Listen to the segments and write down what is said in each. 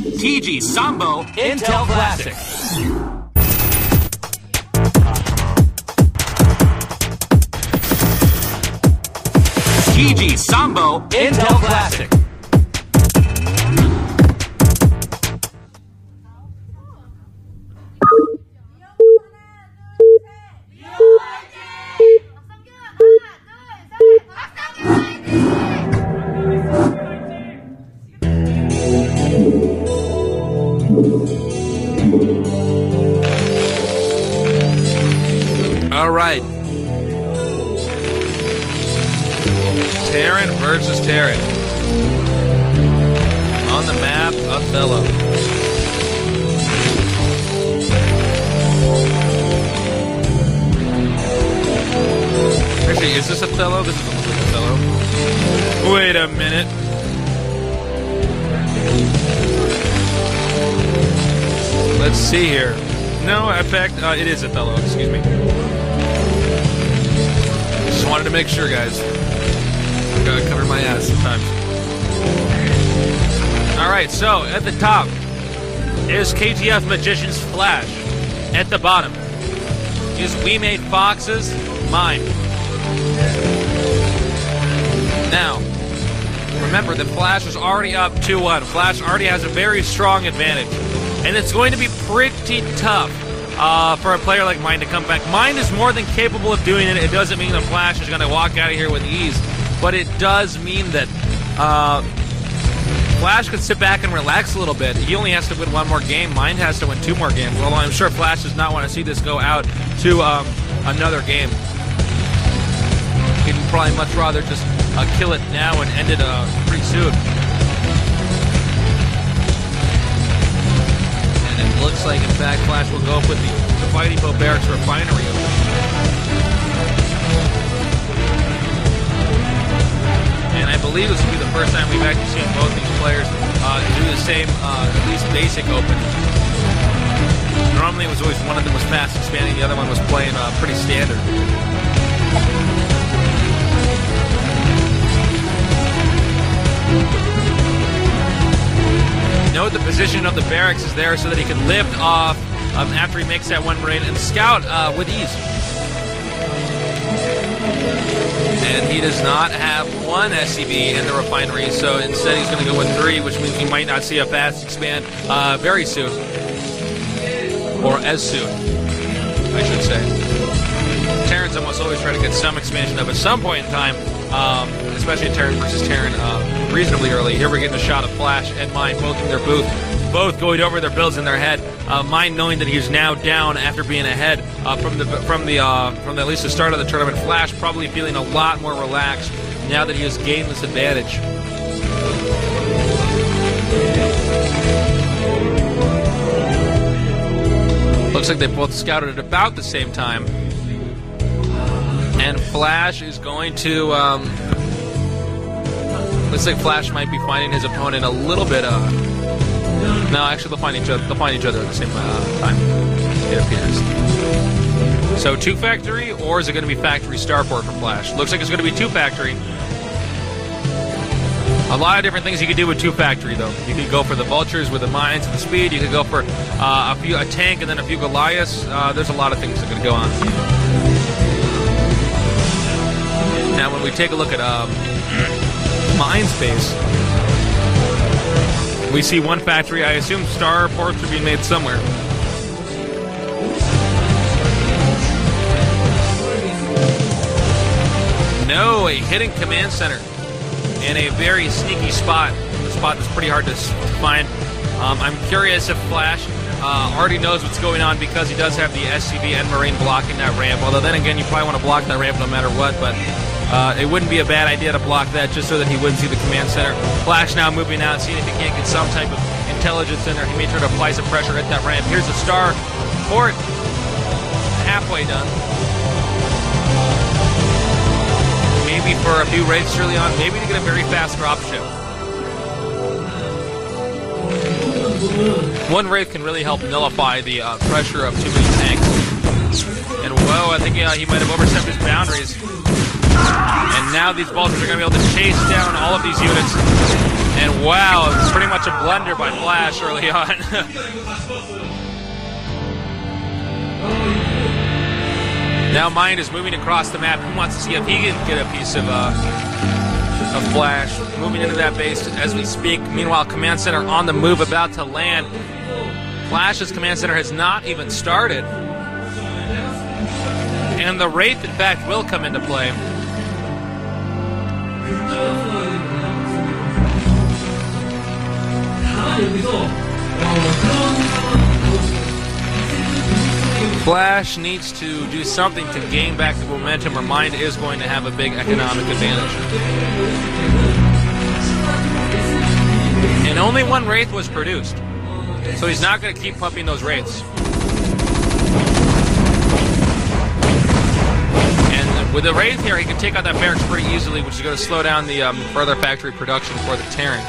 TG Sambo Intel Classic. TG Sambo Intel Classic. All right. Terran versus Terran. On the map, Othello. Actually, is this Othello? This doesn't look like Othello. Wait a minute. Let's see here. No, in fact, it is Othello. Excuse me. Just wanted to make sure, guys. Gotta cover my ass sometimes. Alright, so at the top is KTF Magician's Flash. At the bottom is We Made Fox's Mine. Now, remember that Flash is already up 2-1. Flash already has a very strong advantage. And it's going to be pretty tough for a player like Mine to come back. Mine is more than capable of doing it. It doesn't mean that Flash is going to walk out of here with ease. But it does mean that Flash could sit back and relax a little bit. He only has to win one more game. Mine has to win 2 more games. Although I'm sure Flash does not want to see this go out to another game. He'd probably much rather just kill it now and end it pretty soon. And it looks like, in fact, Flash will go up with the Fighting Boat Barracks Refinery. And I believe this will be the first time we've actually seen both these players do the same, at least basic open. Normally it was always one of them was fast expanding, the other one was playing pretty standard. Note the position of the barracks is there so that he can lift off after he makes that one Marine and scout with ease. And he does not have 1 SCV in the refinery, so instead he's going to go with 3, which means we might not see a fast expand very soon. Or as soon, I should say. Terrans almost always try to get some expansion up at some point in time, especially in Terran versus Terran reasonably early. Here we're getting a shot of Flash and Mine both in their booth, both going over their builds in their head. Mine knowing that he's now down after being ahead from at least the start of the tournament. Flash probably feeling a lot more relaxed now that he has gained this advantage. Looks like they both scouted at about the same time. And Flash is going to... looks like Flash might be finding his opponent a little bit... no, actually they'll find each other at the same time, it appears. So 2 factory, or is it going to be factory starport for Flash? Looks like it's going to be 2 factory. A lot of different things you could do with 2 factory, though. You could go for the vultures with the mines and the speed. You could go for a tank and then a few Goliaths. There's a lot of things that could go on. Now, when we take a look at mine space, we see 1 factory. I assume starports are being made somewhere. No, a hidden command center in a very sneaky spot. The spot that's pretty hard to find. I'm curious if Flash already knows what's going on because he does have the SCV and Marine blocking that ramp. Although then again, you probably want to block that ramp no matter what, but it wouldn't be a bad idea to block that just so that he wouldn't see the command center. Flash now moving out, seeing if he can't get some type of intelligence in there. He may try to apply some pressure at that ramp. Here's a star port, halfway done. Maybe for a few raids early on, maybe to get a very fast dropship. 1 Wraith can really help nullify the pressure of too many tanks. And whoa, I think he might have overstepped his boundaries. And now these vultures are going to be able to chase down all of these units. And wow, it's pretty much a blunder by Flash early on. Now Mind is moving across the map. He wants to see if he can get a piece of Flash. Moving into that base as we speak. Meanwhile, Command Center on the move, about to land. Flash's Command Center has not even started. And the Wraith, in fact, will come into play. Flash needs to do something to gain back the momentum, or Mind is going to have a big economic advantage. And only one Wraith was produced, so he's not going to keep pumping those Wraiths. And with the Wraith here, he can take out that barracks pretty easily, which is going to slow down the further factory production for the Terran.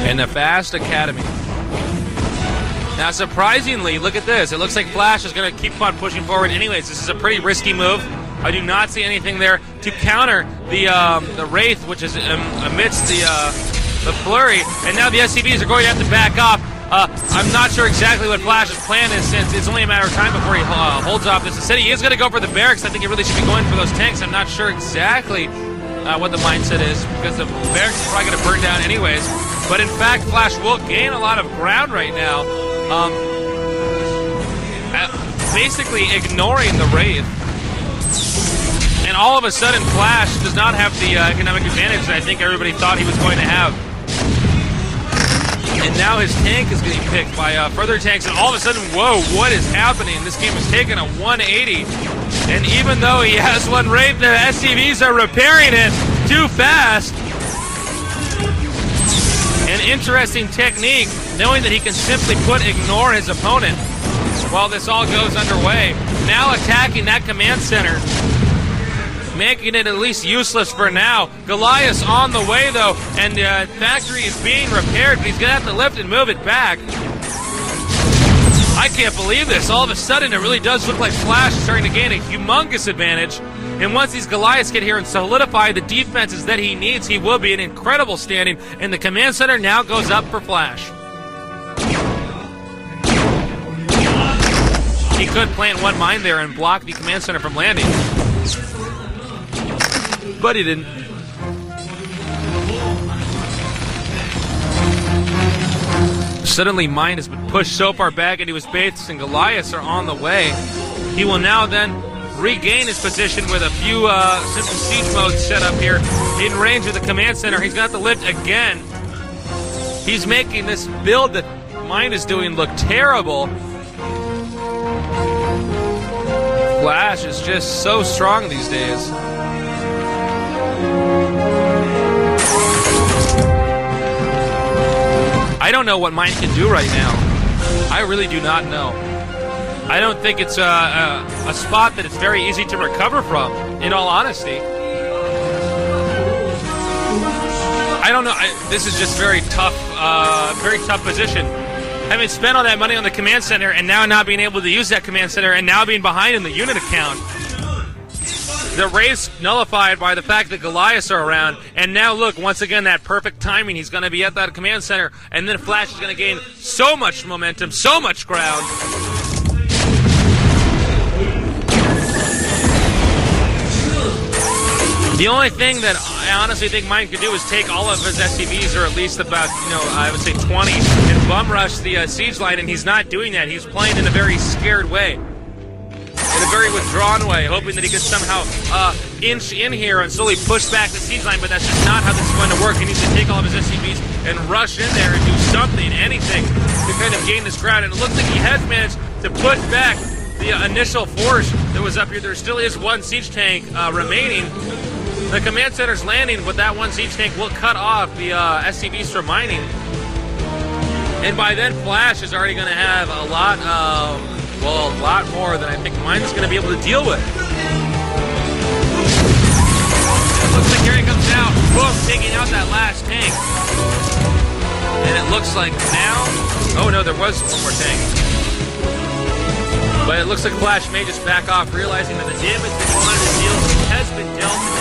And the Fast Academy. Now, surprisingly, look at this. It looks like Flash is going to keep on pushing forward anyways. This is a pretty risky move. I do not see anything there to counter the Wraith, which is amidst the flurry. And now the SCVs are going to have to back off. I'm not sure exactly what Flash's plan is, since it's only a matter of time before he holds off this city. He is going to go for the barracks. I think he really should be going for those tanks. I'm not sure exactly what the mindset is, because the barracks is probably going to burn down anyways. But in fact, Flash will gain a lot of ground right now, basically ignoring the Wraith. And all of a sudden, Flash does not have the economic advantage that I think everybody thought he was going to have. And now his tank is getting picked by further tanks, and all of a sudden, whoa, what is happening? This game is taking a 180. And even though he has one Wraith, the SCVs are repairing it too fast. An interesting technique, knowing that he can simply ignore his opponent while this all goes underway. Now attacking that command center, making it at least useless for now. Goliath on the way, though, and the factory is being repaired, but he's going to have to lift and move it back. I can't believe this. All of a sudden, it really does look like Flash is starting to gain a humongous advantage. And once these Goliaths get here and solidify the defenses that he needs, he will be an incredible standing. And the command center now goes up for Flash. He could plant one mine there and block the command center from landing, but he didn't. Suddenly, Mine has been pushed so far back into his base, and Goliaths are on the way. He will now then regain his position with a few simple siege modes set up here in range of the command center. He's got to lift again. He's making this build that Mine is doing look terrible. Flash is just so strong these days. I don't know what Mine can do right now. I really do not know. I don't think it's a spot that it's very easy to recover from, in all honesty. I don't know. This is just very tough position. Having spent all that money on the command center and now not being able to use that command center and now being behind in the unit account. The race nullified by the fact that Goliaths are around, and now look, once again, that perfect timing. He's going to be at that command center, and then Flash is going to gain so much momentum, so much ground. The only thing that I honestly think Mine could do is take all of his SCVs, or at least about, I would say 20, and bum rush the siege line, and he's not doing that. He's playing in a very scared way. In a very withdrawn way, hoping that he could somehow inch in here and slowly push back the siege line, but that's just not how this is going to work. He needs to take all of his SCVs and rush in there and do something, anything, to kind of gain this ground. And it looks like he has managed to push back the initial force that was up here. There still is one siege tank remaining. The command center's landing, but that one siege tank will cut off the SCVs from mining. And by then, Flash is already going to have a lot more than I think Mine is going to be able to deal with. It looks like here he comes now. Boom, taking out that last tank. And it looks like now... Oh no, there was one more tank. But it looks like Flash may just back off, realizing that the damage that he wanted to deal has been dealt.